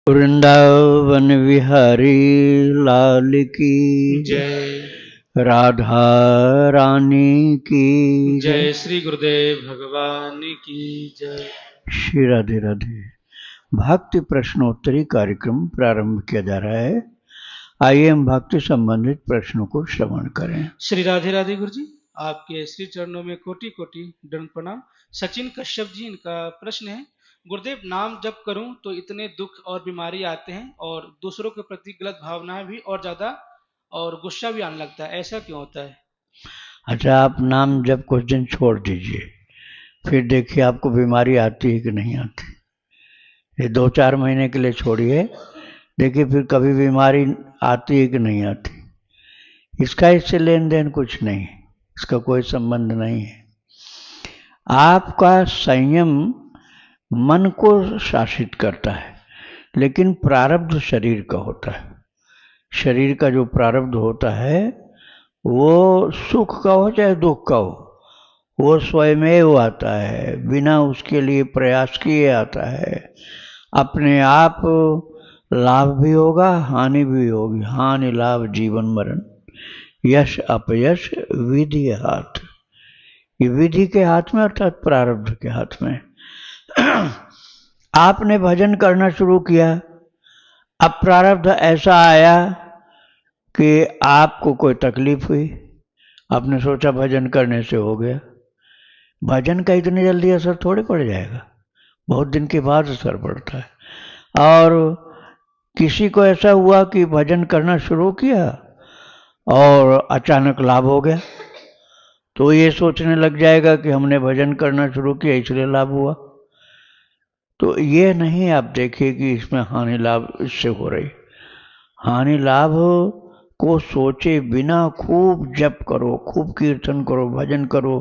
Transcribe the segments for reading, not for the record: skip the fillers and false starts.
वृंदावन विहारी लाल की जय। राधा रानी की जय श्री गुरुदेव भगवान की जय। श्री राधे राधे। भक्ति प्रश्नोत्तरी कार्यक्रम प्रारंभ किया जा रहा है। आइए हम भक्ति संबंधित प्रश्नों को श्रवण करें। श्री राधे राधे गुरु जी, आपके श्री चरणों में कोटि कोटि दंड प्रणाम। सचिन कश्यप जी, इनका प्रश्न है, गुरुदेव नाम जप करूं तो इतने दुख और बीमारी आते हैं और दूसरों के प्रति गलत भावना भी और ज्यादा और गुस्सा भी आने लगता है, ऐसा क्यों होता है? अच्छा, आप नाम जप कुछ दिन छोड़ दीजिए, फिर देखिए आपको बीमारी आती है कि नहीं आती। ये 2-4 महीने के लिए छोड़िए, देखिए फिर कभी बीमारी आती है कि नहीं आती। इसका इससे लेन देन कुछ नहीं है, इसका कोई संबंध नहीं है। आपका संयम मन को शासित करता है, लेकिन प्रारब्ध शरीर का होता है। शरीर का जो प्रारब्ध होता है वो सुख का हो चाहे दुख का हो, वो स्वयमेव आता है, बिना उसके लिए प्रयास किए आता है। अपने आप लाभ भी होगा, हानि भी होगी। हानि लाभ जीवन मरण, यश अपयश विधि हाथ। ये विधि के हाथ में अर्थात प्रारब्ध के हाथ में। आपने भजन करना शुरू किया, अब प्रारब्ध ऐसा आया कि आपको कोई तकलीफ हुई, आपने सोचा भजन करने से हो गया। भजन का इतनी जल्दी असर थोड़े पड़ जाएगा, बहुत दिन के बाद असर पड़ता है। और किसी को ऐसा हुआ कि भजन करना शुरू किया और अचानक लाभ हो गया, तो ये सोचने लग जाएगा कि हमने भजन करना शुरू किया इसलिए लाभ हुआ। तो ये नहीं आप देखिए कि इसमें हानि लाभ इससे हो रही। हानि लाभ को सोचे बिना खूब जप करो, खूब कीर्तन करो, भजन करो,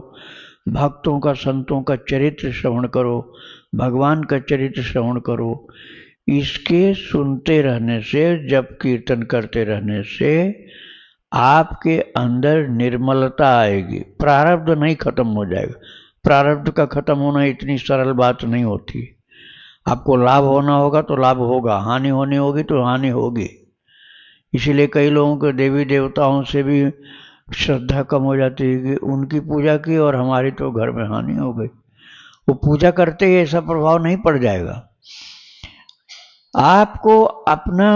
भक्तों का संतों का चरित्र श्रवण करो, भगवान का चरित्र श्रवण करो। इसके सुनते रहने से, जप कीर्तन करते रहने से आपके अंदर निर्मलता आएगी। प्रारब्ध नहीं खत्म हो जाएगा। प्रारब्ध का खत्म होना इतनी सरल बात नहीं होती। आपको लाभ होना होगा तो लाभ होगा, हानि होनी होगी तो हानि होगी। इसीलिए कई लोगों को देवी देवताओं से भी श्रद्धा कम हो जाती है कि उनकी पूजा की और हमारी तो घर में हानि हो गई। वो पूजा करते ही ऐसा प्रभाव नहीं पड़ जाएगा। आपको अपना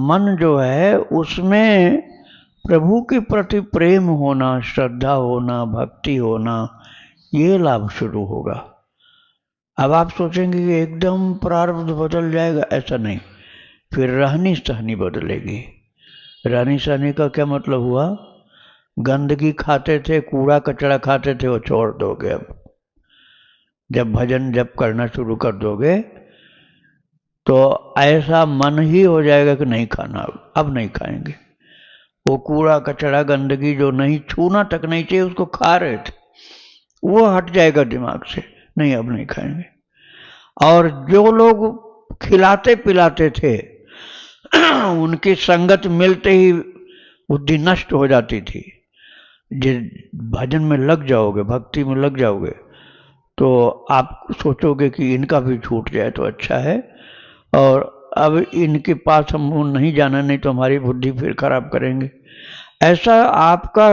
मन जो है उसमें प्रभु के प्रति प्रेम होना, श्रद्धा होना, भक्ति होना, ये लाभ शुरू होगा। अब आप सोचेंगे कि एकदम प्रारब्ध बदल जाएगा, ऐसा नहीं। फिर रहनी सहनी बदलेगी। रहनी सहनी का क्या मतलब हुआ? गंदगी खाते थे, कूड़ा कचरा खाते थे, वो छोड़ दोगे। अब जब भजन जप करना शुरू कर दोगे तो ऐसा मन ही हो जाएगा कि नहीं खाना, अब नहीं खाएंगे। वो कूड़ा कचरा गंदगी जो नहीं छूना तक नहीं चाहिए उसको खा रहे थे, वो हट जाएगा दिमाग से, नहीं अब नहीं खाएंगे। और जो लोग खिलाते पिलाते थे उनकी संगत मिलते ही बुद्धि नष्ट हो जाती थी। भजन में लग जाओगे, भक्ति में लग जाओगे तो आप सोचोगे कि इनका भी छूट जाए तो अच्छा है, और अब इनके पास हम नहीं जाना, नहीं तो हमारी बुद्धि फिर खराब करेंगे। ऐसा आपका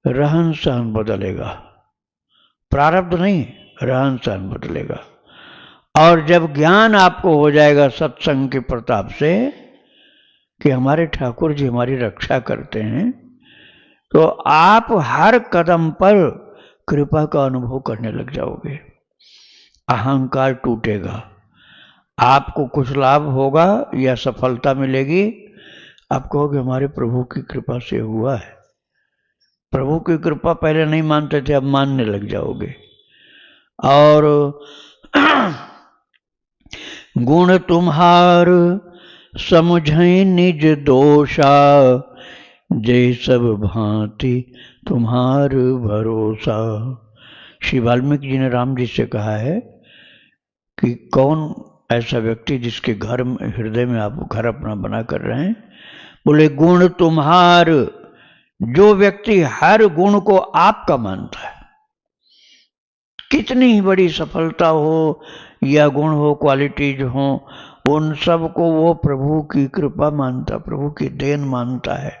रहन सहन बदलेगा, प्रारब्ध नहीं, रहन सहन बदलेगा। और जब ज्ञान आपको हो जाएगा सत्संग के प्रताप से कि हमारे ठाकुर जी हमारी रक्षा करते हैं, तो आप हर कदम पर कृपा का अनुभव करने लग जाओगे। अहंकार टूटेगा, आपको कुछ लाभ होगा या सफलता मिलेगी, आप कहोगे हमारे प्रभु की कृपा से हुआ है। प्रभु की कृपा पहले नहीं मानते थे, अब मानने लग जाओगे। और गुण तुम्हार समझै निज दोषा, जय सब भांति तुम्हार भरोसा। श्री वाल्मीकि जी ने राम जी से कहा है कि कौन ऐसा व्यक्ति जिसके घर में, हृदय में आप घर अपना बना कर रहे हैं। बोले गुण तुम्हार, जो व्यक्ति हर गुण को आपका मानता है, कितनी ही बड़ी सफलता हो या गुण हो, क्वालिटीज हो, उन सब को वो प्रभु की कृपा मानता, प्रभु की देन मानता है।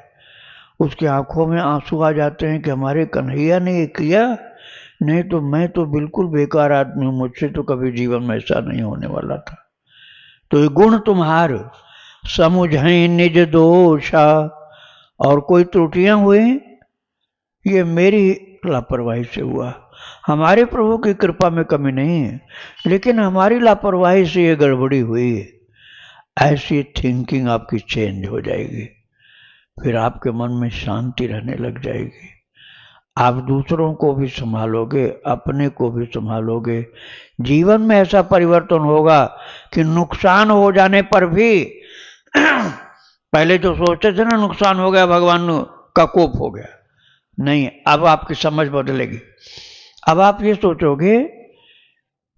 उसकी आंखों में आंसू आ जाते हैं कि हमारे कन्हैया ने ये किया, नहीं तो मैं तो बिल्कुल बेकार आदमी हूं, मुझसे तो कभी जीवन में ऐसा नहीं होने वाला था। तो ये गुण तुम्हार समुझई निज दोषा, और कोई त्रुटियां हुई ये मेरी लापरवाही से हुआ। हमारे प्रभु की कृपा में कमी नहीं है, लेकिन हमारी लापरवाही से ये गड़बड़ी हुई है। ऐसी थिंकिंग आपकी चेंज हो जाएगी, फिर आपके मन में शांति रहने लग जाएगी। आप दूसरों को भी संभालोगे, अपने को भी संभालोगे। जीवन में ऐसा परिवर्तन होगा कि नुकसान हो जाने पर भी पहले जो सोचते थे ना नुकसान हो गया भगवान का कोप हो गया, नहीं, अब आपकी समझ बदलेगी। अब आप ये सोचोगे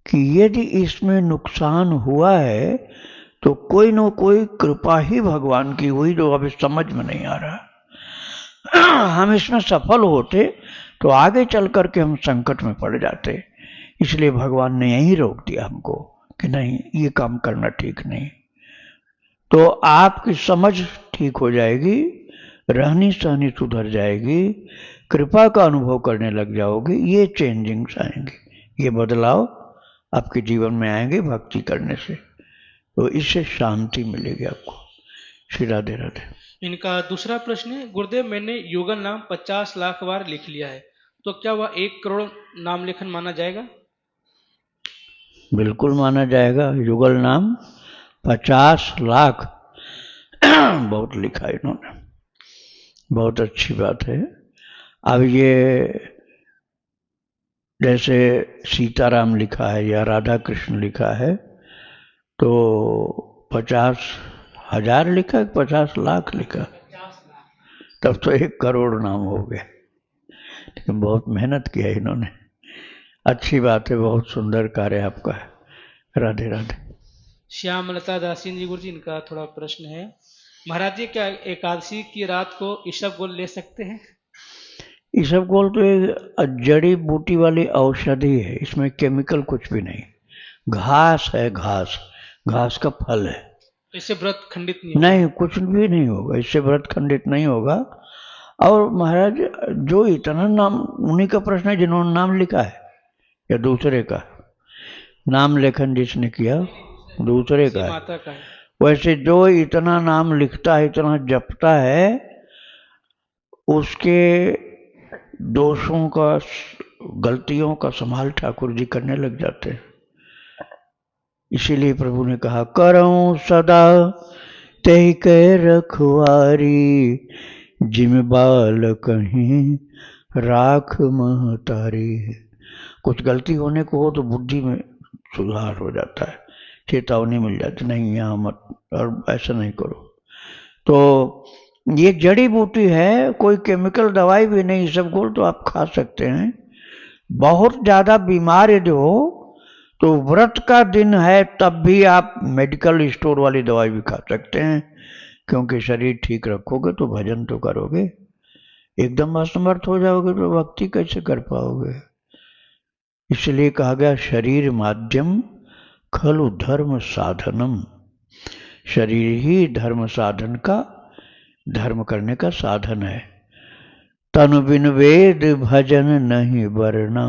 कि यदि इसमें नुकसान हुआ है तो कोई न कोई कृपा ही भगवान की हुई, जो अभी समझ में नहीं आ रहा। हम इसमें सफल होते तो आगे चल करके हम संकट में पड़ जाते, इसलिए भगवान ने यही रोक दिया हमको कि नहीं, ये काम करना ठीक नहीं। तो आपकी समझ ठीक हो जाएगी, रहनी सहनी सुधर जाएगी, कृपा का अनुभव करने लग जाओगे, ये चेंजिंग्स आएंगे, ये बदलाव आपके जीवन में आएंगे भक्ति करने से। तो इससे शांति मिलेगी आपको। श्री राधे राधे। इनका दूसरा प्रश्न है, गुरुदेव मैंने युगल नाम 50 लाख बार लिख लिया है, तो क्या वह 1 करोड़ नाम लेखन माना जाएगा? बिल्कुल माना जाएगा। युगल नाम 50 लाख बहुत लिखा इन्होंने, बहुत अच्छी बात है। अब ये जैसे सीताराम लिखा है या राधा कृष्ण लिखा है, तो 50,000 लिखा है, 50 लाख लिखा, तब तो 1 करोड़ नाम हो गया। लेकिन बहुत मेहनत किया इन्होंने, अच्छी बात है, बहुत सुंदर कार्य आपका है। राधे राधे। श्यामलता दासी जी, गुरु जी इनका थोड़ा प्रश्न है, महाराज जी क्या एकादशी की रात को ईसबगोल ले सकते हैं? ईसबगोल तो एक जड़ी बूटी वाली औषधि है, इसमें केमिकल कुछ भी नहीं, घास है, घास, घास का फल है। इससे व्रत खंडित नहीं होगा? नहीं, कुछ भी नहीं होगा, इससे व्रत खंडित नहीं होगा। और महाराज जो इतना नाम, उन्हीं का प्रश्न है जिन्होंने नाम लिखा है या दूसरे का? नाम लेखन जिसने किया दूसरे का है। माता का है। वैसे जो इतना नाम लिखता है, इतना जपता है, उसके दोषों का, गलतियों का संभाल ठाकुर जी करने लग जाते हैं। इसीलिए प्रभु ने कहा, करऊं सदा तेहि के रखवारी, जिम बाल कहीं राख महतारी। कुछ गलती होने को हो तो बुद्धि में सुधार हो जाता है, चेतावनी मिल जाती, नहीं यहाँ मत, और ऐसा नहीं करो। तो ये जड़ी बूटी है, कोई केमिकल दवाई भी नहीं, ईसबगोल तो आप खा सकते हैं। बहुत ज़्यादा बीमार यदि हो तो व्रत का दिन है तब भी आप मेडिकल स्टोर वाली दवाई भी खा सकते हैं, क्योंकि शरीर ठीक रखोगे तो भजन तो करोगे। एकदम असमर्थ हो जाओगे तो भक्ति कैसे कर पाओगे? इसलिए कहा गया, शरीर माध्यम खलु धर्म साधनम। शरीर ही धर्म साधन का, धर्म करने का साधन है। तन बिन वेद भजन नहीं वरना,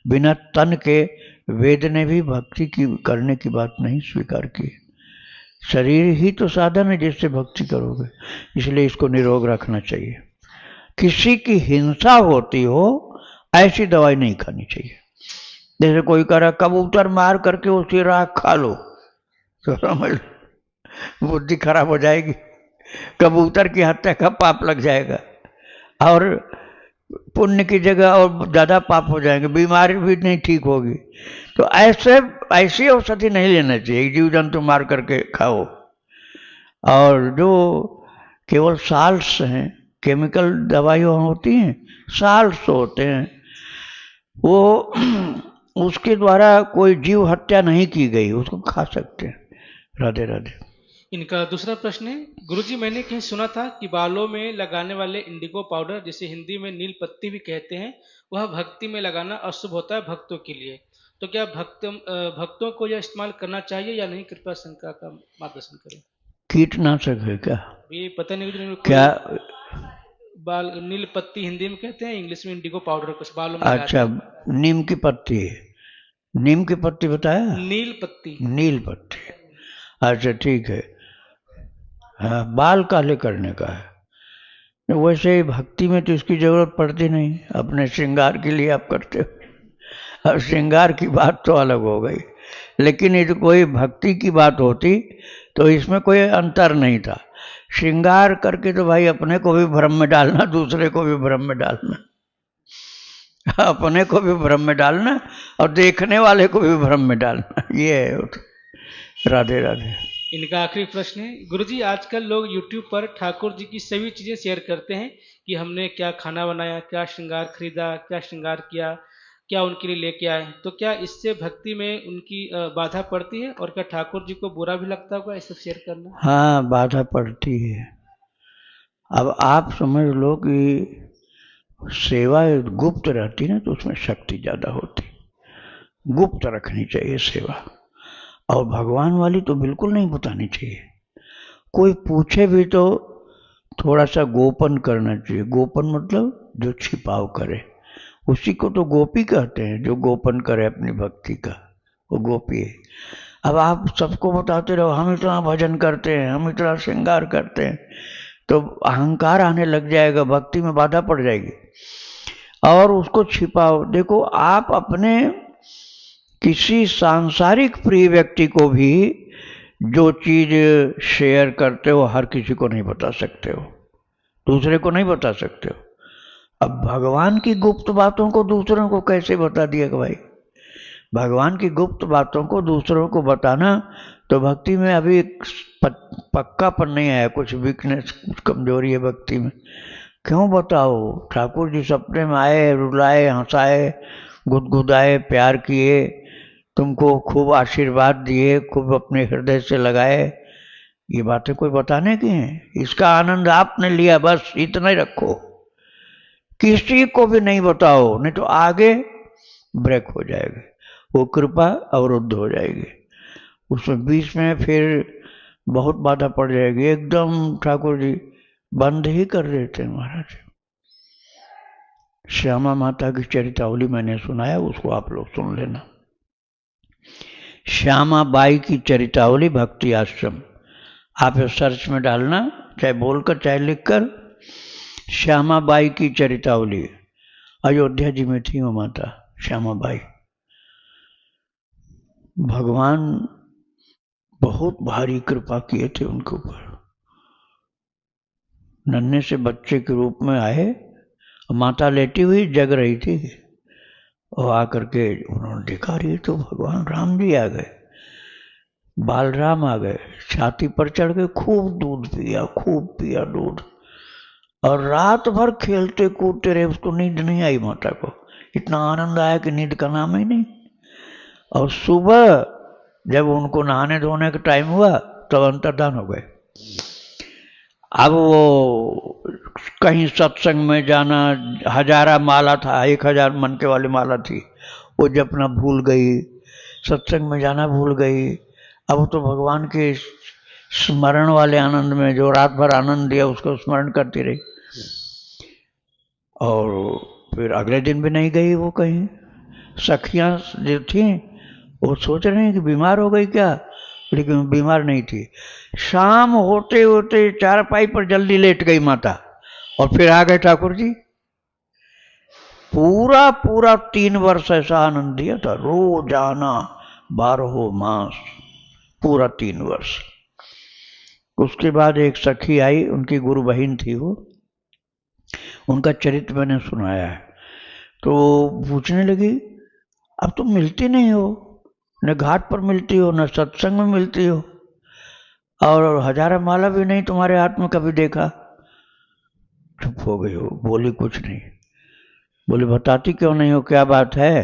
बिना तन के वेद ने भी भक्ति की करने की बात नहीं स्वीकार की। शरीर ही तो साधन है जिससे भक्ति करोगे, इसलिए इसको निरोग रखना चाहिए। किसी की हिंसा होती हो ऐसी दवाई नहीं खानी चाहिए। जैसे कोई कह रहा कबूतर मार करके उसकी राख खा लो, तो समझ बुद्धि खराब हो जाएगी, कबूतर की हत्या का पाप लग जाएगा और पुण्य की जगह और ज्यादा पाप हो जाएंगे, बीमारी भी नहीं ठीक होगी। तो ऐसी औषधि नहीं लेना चाहिए, जीव जंतु मार करके खाओ। और जो केवल साल्ट्स हैं, केमिकल दवाइयाँ होती हैं, साल्ट्स होते हैं, वो उसके द्वारा कोई जीव हत्या नहीं की गई, उसको खा सकते हैं। राधे राधे। इनका दूसरा प्रश्न है, गुरुजी मैंने कहीं सुना था कि बालों में लगाने वाले इंडिगो पाउडर, जिसे हिंदी में नील पत्ती भी कहते हैं, वह भक्ति में लगाना अशुभ होता है भक्तों के लिए, तो क्या भक्तों को यह इस्तेमाल करना चाहिए या नहीं? कृपया शंका का मार्गदर्शन करें। कीटनाशक है क्या? ये पता नहीं, जिन्होंने क्या? कोई बाल नील पत्ती हिंदी में कहते हैं, इंग्लिश में इंडिगो पाउडर कुछ बालों में लगाते अच्छा, हैं। नीम की पत्ती है। नीम की पत्ती बताया? नील पत्ती। नील पत्ती। अच्छा ठीक है। हाँ, बाल काले करने का है। वैसे ही भक्ति में तो इसकी जरूरत पड़ती नहीं, अपने श्रृंगार के लिए आप करते हो। अब श्रृंगार की बात तो अलग हो गई, लेकिन ये तो कोई भक्ति की बात होती तो इसमें कोई अंतर नहीं था। श्रृंगार करके तो भाई अपने को भी भ्रम में डालना, दूसरे को भी भ्रम में डालना, अपने को भी भ्रम में डालना और देखने वाले को भी भ्रम में डालना, ये है वो तो। राधे राधे। इनका आखिरी प्रश्न है, गुरुजी आजकल लोग YouTube पर ठाकुर जी की सभी चीजें शेयर करते हैं कि हमने क्या खाना बनाया, क्या श्रृंगार खरीदा, क्या श्रृंगार किया, क्या उनके लिए लेके आए। तो क्या इससे भक्ति में उनकी बाधा पड़ती है, और क्या ठाकुर जी को बुरा भी लगता होगा ये सब शेयर करना? हाँ, बाधा पड़ती है। अब आप समझ लो कि सेवा गुप्त रहती ना तो उसमें शक्ति ज्यादा होती। गुप्त रखनी चाहिए सेवा, और भगवान वाली तो बिल्कुल नहीं बतानी चाहिए। कोई पूछे भी तो थोड़ा सा गोपन करना चाहिए। गोपन मतलब जो छिपाव करे, उसी को तो गोपी कहते हैं। जो गोपन करे अपनी भक्ति का, वो गोपी है। अब आप सबको बताते रहो हम इतना भजन करते हैं, हम इतना श्रृंगार करते हैं, तो अहंकार आने लग जाएगा, भक्ति में बाधा पड़ जाएगी। और उसको छिपाओ। देखो, आप अपने किसी सांसारिक प्रिय व्यक्ति को भी जो चीज शेयर करते हो हर किसी को नहीं बता सकते हो, दूसरे को नहीं बता सकते हो। अब भगवान की गुप्त बातों को दूसरों को कैसे बता दिया कि भाई? भगवान की गुप्त बातों को दूसरों को बताना तो भक्ति में अभी पक्कापन नहीं आया, कुछ वीकनेस, कुछ कमजोरी है भक्ति में। क्यों बताओ? ठाकुर जी सपने में आए, रुलाए, हंसाए, गुदगुदाए, प्यार किए, तुमको खूब आशीर्वाद दिए, खूब अपने हृदय से लगाए। ये बातें कोई बताने की हैं? इसका आनंद आपने लिया, बस इतना ही रखो, किसी को भी नहीं बताओ, नहीं तो आगे ब्रेक हो जाएगा, वो कृपा अवरुद्ध हो जाएगी, उसमें बीच में फिर बहुत बाधा पड़ जाएगी। एकदम ठाकुर जी बंद ही कर देते हैं महाराज। श्यामा माता की चरितावली मैंने सुनाया, उसको आप लोग सुन लेना। श्यामा बाई की चरितावली भक्ति आश्रम, आप सर्च में डालना, चाहे बोलकर चाहे लिखकर। श्यामा बाई की चरितावली, अयोध्या जी में थी वो माता श्यामा बाई। भगवान बहुत भारी कृपा किए थे उनके ऊपर। नन्हे से बच्चे के रूप में आए, माता लेटी हुई जग रही थी, और आकर के उन्होंने देखा रही तो भगवान राम जी आ गए, बालराम आ गए, छाती पर चढ़ के खूब दूध पिया, खूब पिया दूध, और रात भर खेलते कूदते रहे। उसको नींद नहीं आई माता को, इतना आनंद आया कि नींद का नाम ही नहीं। और सुबह जब उनको नहाने धोने का टाइम हुआ तब अंतर्धान हो गए। अब वो कहीं सत्संग में जाना, हजारा माला था, 1000 मन के वाली माला थी, वो जपना भूल गई, सत्संग में जाना भूल गई। अब तो भगवान के स्मरण वाले आनंद में, जो रात भर आनंद दिया उसको स्मरण करती रही, और फिर अगले दिन भी नहीं गई वो कहीं। सखियां जो थी वो सोच रहे हैं कि बीमार हो गई क्या, लेकिन बीमार नहीं थी। शाम होते होते चारपाई पर जल्दी लेट गई माता, और फिर आ गए ठाकुर जी। पूरा पूरा 3 वर्ष ऐसा आनंद दिया था, रोज आना, 12 मास, पूरा 3 वर्ष। उसके बाद एक सखी आई, उनकी गुरु बहन थी वो, उनका चरित्र मैंने सुनाया है। तो पूछने लगी, अब तुम मिलती नहीं हो, न घाट पर मिलती हो, न सत्संग में मिलती हो, और हजारा माला भी नहीं तुम्हारे हाथ में कभी देखा। चुप हो गई हो, बोली कुछ नहीं। बोली बताती क्यों नहीं हो, क्या बात है?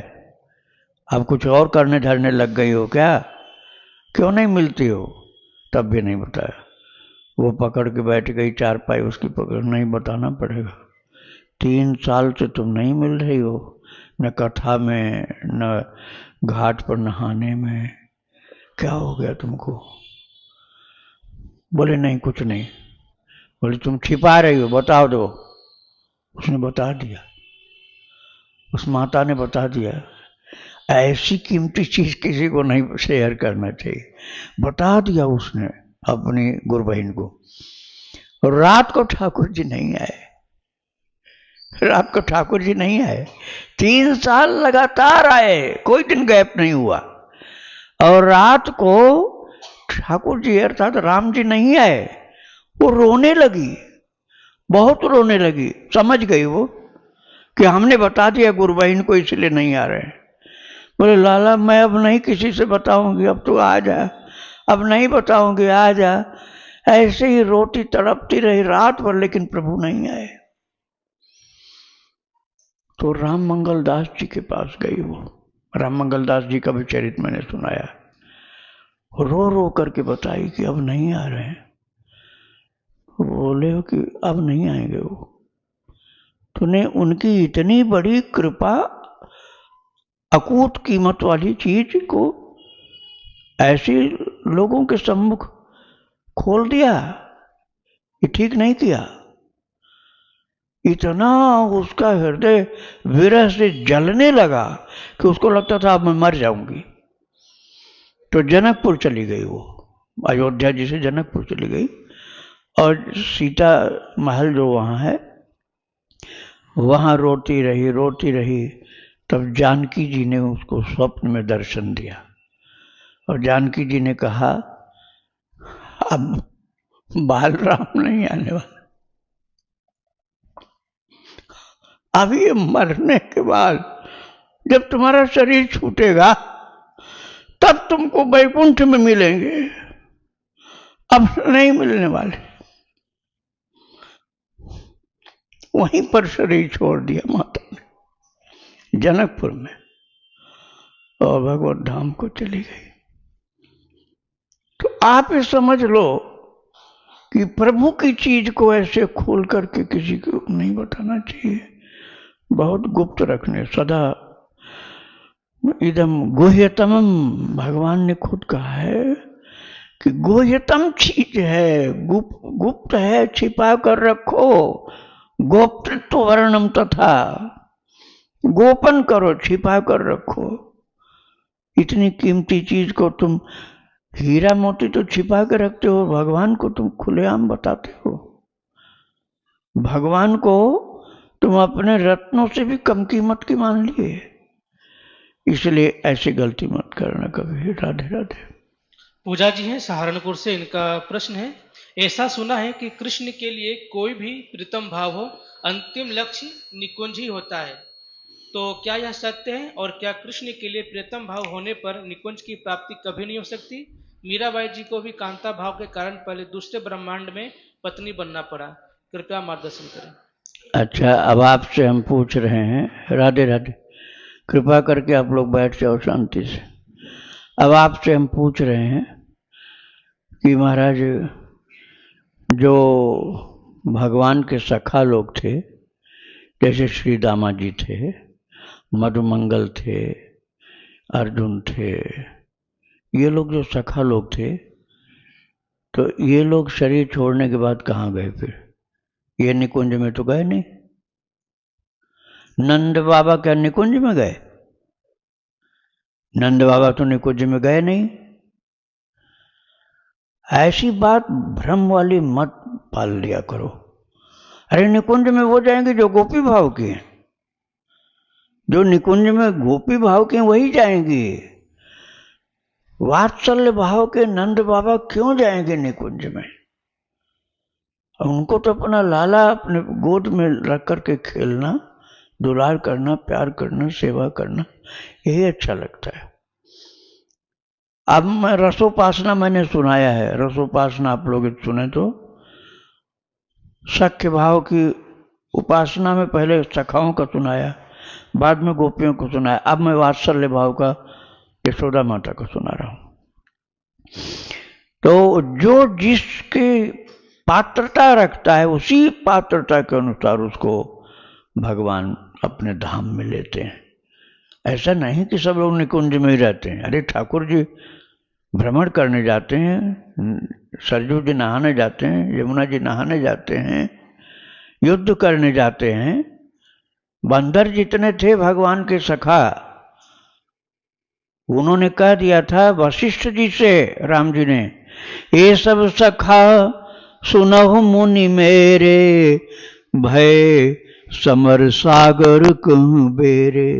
अब कुछ और करने धरने लग गई हो क्या? क्यों नहीं मिलती हो? तब भी नहीं बताया। वो पकड़ के बैठ गई चारपाई उसकी पकड़, नहीं बताना पड़ेगा, 3 साल से तुम नहीं मिल रही हो, न कथा में, न घाट पर नहाने में, क्या हो गया तुमको? बोले नहीं कुछ नहीं। बोले तुम छिपा रही हो, बताओ दो। उसने बता दिया, उस माता ने बता दिया। ऐसी कीमती चीज किसी को नहीं शेयर करना चाहिए। बता दिया उसने अपनी गुरु बहन को। और रात को ठाकुर जी नहीं आए, रात को ठाकुर जी नहीं आए। 3 साल लगातार आए, कोई दिन गैप नहीं हुआ। और रात को ठाकुर जी अर्थात राम जी नहीं आए। वो रोने लगी, बहुत रोने लगी। समझ गई वो कि हमने बता दिया गुरु बहन को, इसलिए नहीं आ रहे। बोले लाला मैं अब नहीं किसी से बताऊंगी, अब तो आ जा, अब नहीं बताऊंगी, आ जा। ऐसे ही रोती तड़पती रही रात भर, लेकिन प्रभु नहीं आए। तो राम मंगल दास जी के पास गई वो। राम मंगल दास जी का भी चरित्र मैंने सुनाया। रो रो करके बताई कि अब नहीं आ रहे हैं। बोले हो कि अब नहीं आएंगे वो। तूने उनकी इतनी बड़ी कृपा, अकूत कीमत वाली चीज को ऐसे लोगों के सम्मुख खोल दिया, ये ठीक नहीं किया। इतना उसका हृदय विरह से जलने लगा कि उसको लगता था अब मैं मर जाऊंगी। तो जनकपुर चली गई वो, अयोध्या जी से जनकपुर चली गई। और सीता महल जो वहां है, वहां रोती रही रोती रही। तब जानकी जी ने उसको स्वप्न में दर्शन दिया। और जानकी जी ने कहा अब बाल राम नहीं आने वाला, अब ये मरने के बाद जब तुम्हारा शरीर छूटेगा तब तुमको वैकुंठ में मिलेंगे, अब नहीं मिलने वाले। वहीं पर शरीर छोड़ दिया माता ने जनकपुर में, और भगवत धाम को चली गई। तो आप ये समझ लो कि प्रभु की चीज को ऐसे खोल करके किसी को नहीं बताना चाहिए, बहुत गुप्त रखने। सदा इदम गुह्यतमम, भगवान ने खुद कहा है कि गुह्यतम चीज है, गुप्त है, छिपा कर रखो। गोप्तृत्व वर्णम तथा, गोपन करो, छिपा कर रखो। इतनी कीमती चीज को तुम, हीरा मोती तो छिपा के रखते हो, भगवान को तुम खुलेआम बताते हो। भगवान को तुम अपने रत्नों से भी कम कीमत की मान लिए। इसलिए ऐसी गलती मत करना कभी। राधे राधे। पूजा जी हैं सहारनपुर से, इनका प्रश्न है, ऐसा सुना है कि कृष्ण के लिए कोई भी प्रीतम भाव हो, अंतिम लक्ष्य निकुंज ही होता है, तो क्या यह सत्य है? और क्या कृष्ण के लिए प्रीतम भाव होने पर निकुंज की प्राप्ति कभी नहीं हो सकती? मीराबाई जी को भी कांता भाव के कारण पहले दूसरे ब्रह्मांड में पत्नी बनना पड़ा, कृपया मार्गदर्शन करें। अच्छा, अब आपसे हम पूछ रहे हैं, राधे राधे, कृपा करके आप लोग बैठ जाओ शांति से। अब आपसे हम पूछ रहे हैं कि महाराज, जो भगवान के सखा लोग थे, जैसे श्री दामा जी थे, मधुमंगल थे, अर्जुन थे, ये लोग जो सखा लोग थे, तो ये लोग शरीर छोड़ने के बाद कहाँ गए फिर? ये निकुंज में तो गए नहीं। नंद बाबा क्या निकुंज में गए? नंद बाबा तो निकुंज में गए नहीं। ऐसी बात भ्रम वाली मत पाल लिया करो। अरे निकुंज में वो जाएंगे जो गोपी भाव के हैं, जो निकुंज में गोपी भाव के वही जाएंगे। वात्सल्य भाव के नंद बाबा क्यों जाएंगे निकुंज में? उनको तो अपना लाला अपने गोद में रख करके खेलना, दुलार करना, प्यार करना, सेवा करना, यही अच्छा लगता है। अब मैं रसोपासना मैंने सुनाया है, रसोपासना आप लोग सुने तो, सख्य भाव की उपासना में पहले सखाओं का सुनाया, बाद में गोपियों को सुनाया। अब मैं वात्सल्य भाव का यशोदा माता को सुना रहा हूं। तो जो जिसकी पात्रता रखता है, उसी पात्रता के अनुसार उसको भगवान अपने धाम में लेते हैं। ऐसा नहीं कि सब लोग निकुंज में ही रहते हैं। अरे ठाकुर जी भ्रमण करने जाते हैं, सरजू जी नहाने जाते हैं, यमुना जी नहाने जाते हैं, युद्ध करने जाते हैं। बंदर जितने थे भगवान के सखा, उन्होंने कह दिया था वशिष्ठ जी से, राम जी ने, ये सब सखा सुनहु मुनि मेरे, भय समर सागर कहूं बेरे।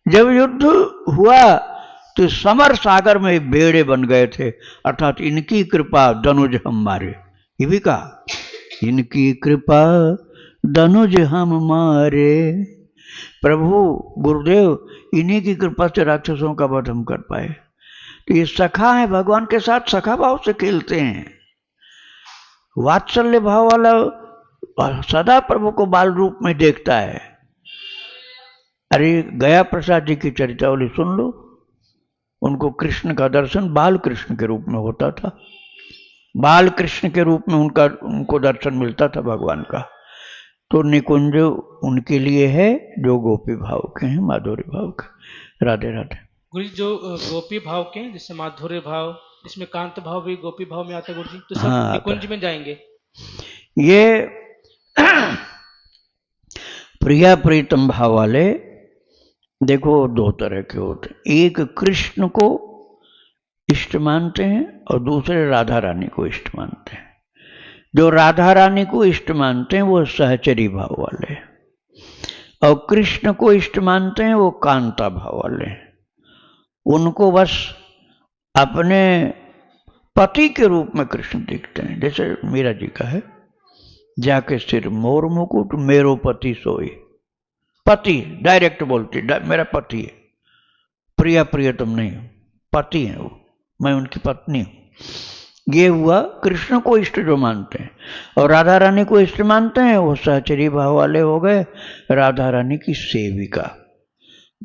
जब युद्ध हुआ तो समर सागर में बेड़े बन गए थे, अर्थात इनकी कृपा दनुज हम मारे। ये भी कहा, इनकी कृपा दनुज हम मारे। प्रभु गुरुदेव इन्हीं की कृपा से राक्षसों का वध हम कर पाए। तो ये सखा है, भगवान के साथ सखा भाव से खेलते हैं। वात्सल्य भाव वाला सदा प्रभु को बाल रूप में देखता है। अरे गया प्रसाद जी की चरितावली सुन लो, उनको कृष्ण का दर्शन बाल कृष्ण के रूप में होता था। बाल कृष्ण के रूप में उनको दर्शन मिलता था भगवान का। तो निकुंज उनके लिए है जो गोपी भाव के हैं, माधुर्य भाव के। राधे राधे। गुरु जी, जो गोपी भाव के हैं, जैसे माधुर्य भाव, इसमें कांत भाव भी गोपी भाव में आता है गुरु जी, तो सब हाँ, निकुंज में जाएंगे। ये प्रिया प्रीतम भाव वाले देखो दो तरह के होते हैं। एक कृष्ण को इष्ट मानते हैं और दूसरे राधा रानी को इष्ट मानते हैं। जो राधा रानी को इष्ट मानते हैं वो सहचरी भाव वाले, और कृष्ण को इष्ट मानते हैं वो कांता भाव वाले। उनको बस अपने पति के रूप में कृष्ण दिखते हैं। जैसे मीरा जी का है, जाके सिर मोर मुकुट मेरो पति सोई। पति डायरेक्ट बोलती, मेरा पति है, प्रिया प्रियतम नहीं, पति है वो, मैं उनकी पत्नी हूं। ये हुआ कृष्ण को इष्ट जो मानते हैं। और राधा रानी को इष्ट मानते हैं वो सहचरी भाव वाले हो गए, राधा रानी की सेविका।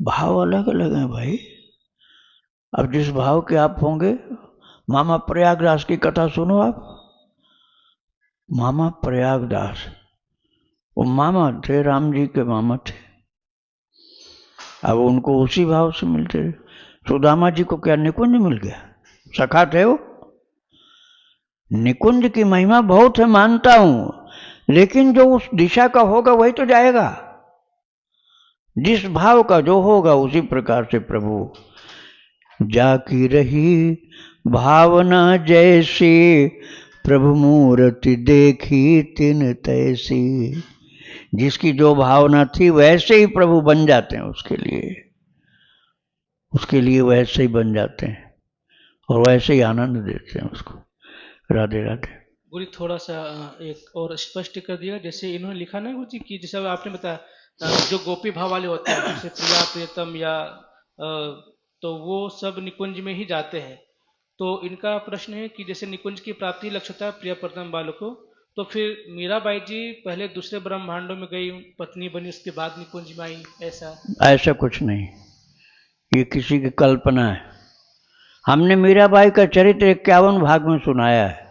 भाव अलग अलग हैं भाई। अब जिस भाव के आप होंगे, मामा प्रयागदास की कथा सुनो आप। मामा प्रयागदास वो मामा थे, राम जी के मामा थे। अब उनको उसी भाव से मिलते रहे। सुदामा जी को क्या निकुंज मिल गया? सखा थे वो। निकुंज की महिमा बहुत है, मानता हूं, लेकिन जो उस दिशा का होगा वही तो जाएगा। जिस भाव का जो होगा उसी प्रकार से प्रभु। जाकी रही भावना जैसी, प्रभु मूर्ति देखी तिन तैसी। जिसकी जो भावना थी वैसे ही प्रभु बन जाते हैं उसके लिए वैसे ही बन जाते हैं और वैसे ही आनंद देते हैं उसको। राधे राधे। गुरु जी, थोड़ा सा एक और स्पष्ट कर दिया। जैसे इन्होंने लिखा ना गुरु जी कि जैसे आपने बताया, जो गोपी भाव वाले होते हैं, जैसे प्रिया प्रियतम या तो वो सब निकुंज में ही जाते हैं। तो इनका प्रश्न है कि जैसे निकुंज की प्राप्ति लक्ष्य था प्रिया प्रियतम वालों को, तो फिर मीराबाई जी पहले दूसरे ब्रह्मांडों में गई, पत्नी बनी, उसके बाद निकुंज में आई, ऐसा कुछ नहीं, ये किसी की कल्पना है। हमने मीराबाई का चरित्र 51 भाग में सुनाया है।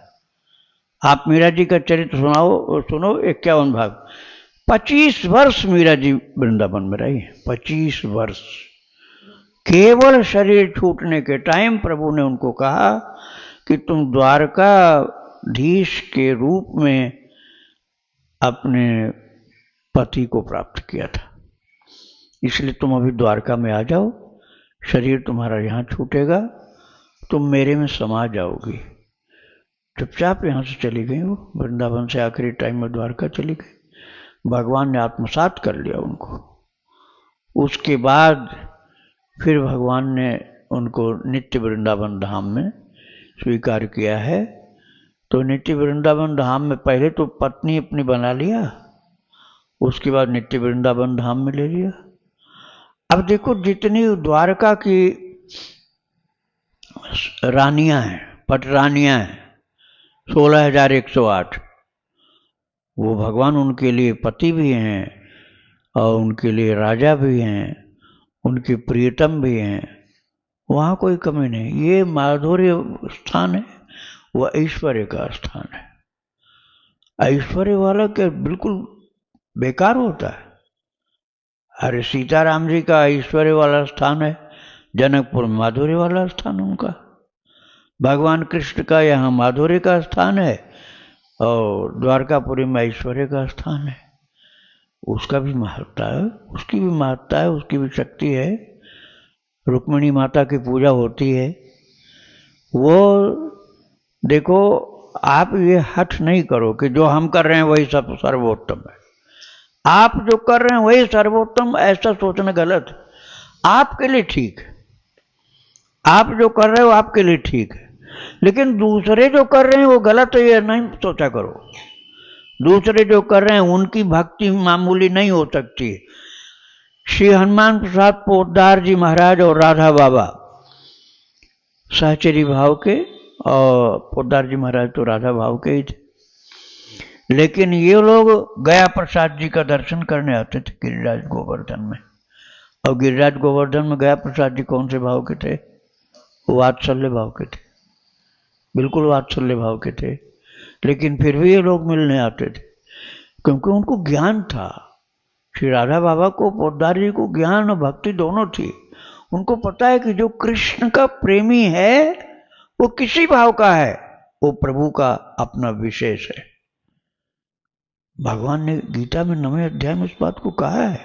आप मीरा जी का चरित्र सुनो 51 भाग। 25 वर्ष मीरा जी वृंदावन में रही, 25 वर्ष। केवल शरीर छूटने के टाइम प्रभु ने उनको कहा कि तुम द्वारकाधीश के रूप में अपने पति को प्राप्त किया था, इसलिए तुम अभी द्वारका में आ जाओ, शरीर तुम्हारा यहाँ छूटेगा, तुम मेरे में समा जाओगी। चुपचाप यहाँ से चली गई वो, वृंदावन से आखिरी टाइम में द्वारका चली गई। भगवान ने आत्मसात कर लिया उनको। उसके बाद फिर भगवान ने उनको नित्य वृंदावन धाम में स्वीकार किया है। तो नित्य वृंदावन धाम में पहले तो पत्नी अपनी बना लिया, उसके बाद नित्य वृंदावन धाम में ले लिया। अब देखो जितनी द्वारका की रानियां हैं, पटरानियां हैं, 16,108, वो भगवान उनके लिए पति भी हैं और उनके लिए राजा भी हैं, उनके प्रियतम भी हैं। वहाँ कोई कमी नहीं। ये माधुर्य स्थान है, वह ऐश्वर्य का स्थान है। ऐश्वर्य वाला क्या बिल्कुल बेकार होता है? अरे सीताराम जी का ऐश्वर्य वाला स्थान है, जनकपुर में माधुर्य वाला स्थान उनका। भगवान कृष्ण का यहाँ माधुर्य का स्थान है और द्वारकापुरी में ऐश्वर्य का स्थान है। उसका भी महत्ता है, उसकी भी महत्ता है, उसकी भी शक्ति है। रुक्मिणी माता की पूजा होती है। वो देखो, आप ये हठ नहीं करो कि जो हम कर रहे हैं वही सब सर्वोत्तम है। आप जो कर रहे हैं वही सर्वोत्तम, ऐसा सोचना गलत है। आपके लिए ठीक है, आप जो कर रहे हो आपके लिए ठीक है, लेकिन दूसरे जो कर रहे हैं वो गलत है, ये नहीं सोचा करो। दूसरे जो कर रहे हैं उनकी भक्ति मामूली नहीं हो सकती। श्री हनुमान प्रसाद पोद्दार जी महाराज और राधा बाबा सहचरी भाव के, और पोद्दार जी महाराज तो राधा भाव के ही थे। लेकिन ये लोग गया प्रसाद जी का दर्शन करने आते थे गिरिराज गोवर्धन में। और गिरिराज गोवर्धन में गया प्रसाद जी कौन से भाव के थे? वात्सल्य भाव के थे, बिल्कुल वात्सल्य भाव के थे। लेकिन फिर भी ये लोग मिलने आते थे क्योंकि उनको ज्ञान था। श्री राधा बाबा को, पोद्दार जी को ज्ञान और भक्ति दोनों थी। उनको पता है कि जो कृष्ण का प्रेमी है वो किसी भाव का है, वो प्रभु का अपना विशेष है। भगवान ने गीता में 9वें अध्याय में इस बात को कहा है,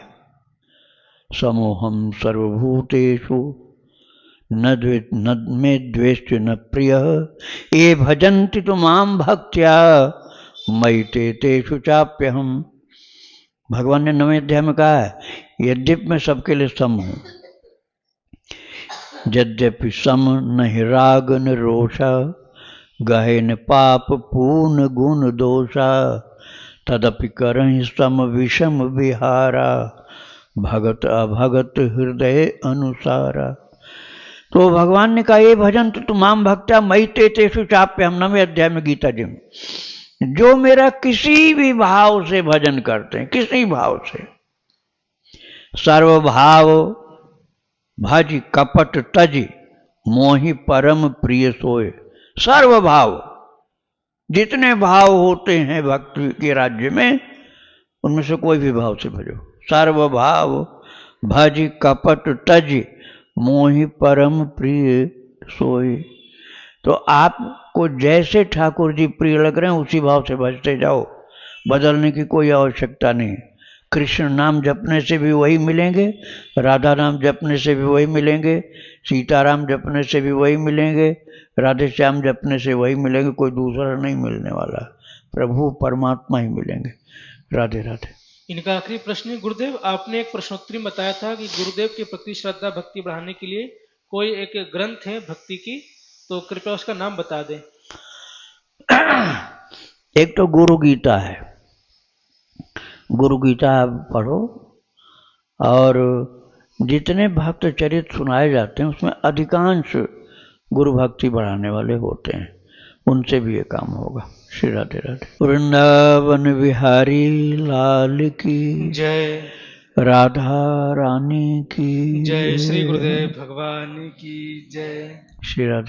समोहम सर्वभूतेषु न मे द्वेष्ट न प्रिय ये भजन्ति तो माम भक्त्या मयि ते तेषु चाप्यहम्। भगवान ने 9वें अध्याय में कहा है, यद्यपि मैं सबके लिए सम हूं, यद्यपि सम नहीं राग न रोषा गहे न पाप पूर्ण गुण दोषा तदपि करहि सम विषम विहारा भगत अभगत हृदय अनुसारा। तो भगवान ने कहा ये भजन तो तुमाम भक्त्या मयि ते तेषु चाप्यहम्। 9वें अध्याय में गीता जी में, जो मेरा किसी भी भाव से भजन करते हैं, किसी भाव से, सर्वभाव भज कपट तज मोहि परम प्रिय सोए। सर्वभाव, जितने भाव होते हैं भक्ति के राज्य में, उनमें से कोई भी भाव से भजो। सर्वभाव भज कपट तज मोहि परम प्रिय सोए। तो आपको जैसे ठाकुर जी प्रिय लग रहे हैं उसी भाव से भजते जाओ, बदलने की कोई आवश्यकता नहीं। कृष्ण नाम जपने से भी वही मिलेंगे, राधा नाम जपने से भी वही मिलेंगे, सीताराम जपने से भी वही मिलेंगे, राधे श्याम जपने से वही मिलेंगे, कोई दूसरा नहीं मिलने वाला। प्रभु परमात्मा ही मिलेंगे। राधे राधे। इनका आखिरी प्रश्न है, गुरुदेव आपने एक प्रश्नोत्तरी में बताया था कि गुरुदेव के प्रति श्रद्धा भक्ति बढ़ाने के लिए कोई एक ग्रंथ है भक्ति की, तो कृपया उसका नाम बता दें। एक तो गुरु गीता है, गुरु गीता आप पढ़ो, और जितने भक्त चरित्र सुनाए जाते हैं उसमें अधिकांश गुरु भक्ति बढ़ाने वाले होते हैं, उनसे भी ये काम होगा। श्री राधे राधे। वृंदावन बिहारी लाल की जय, राधा रानी की जय श्री गुरुदेव भगवान की जय। श्री राधे।